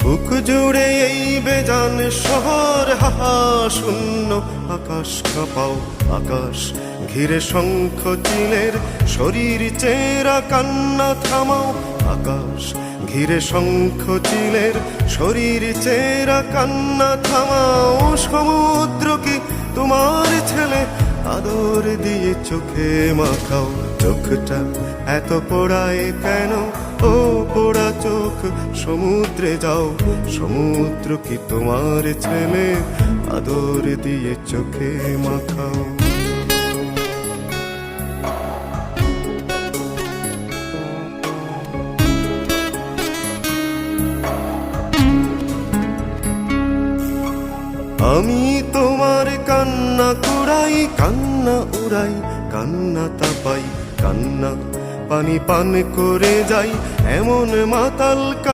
বুক জুড়ে এই বেজান শহর হাহা শূন্য আকাশ কাঁপাও আকাশ ঘিরে শঙ্খ চিলের শরীর চেরা কান্না থামাও আকাশ ঘিরে শঙ্খ চিলের শরীর চেরা কান্না থামাও সমুদ্র কি তোমার ছেলে আদর দিয়ে চোখে মাখাও চোখটা এত পোড়ায় কেন ও পোড়া চোখ সমুদ্রে যাও সমুদ্র কি তোমার ছেলে আদর দিয়ে চোখে মাখাও আমি তোমার কান্না কুড়াই কান্না উড়াই কান্না তাপাই কান্না পানি পান করে যাই এমন মাতাল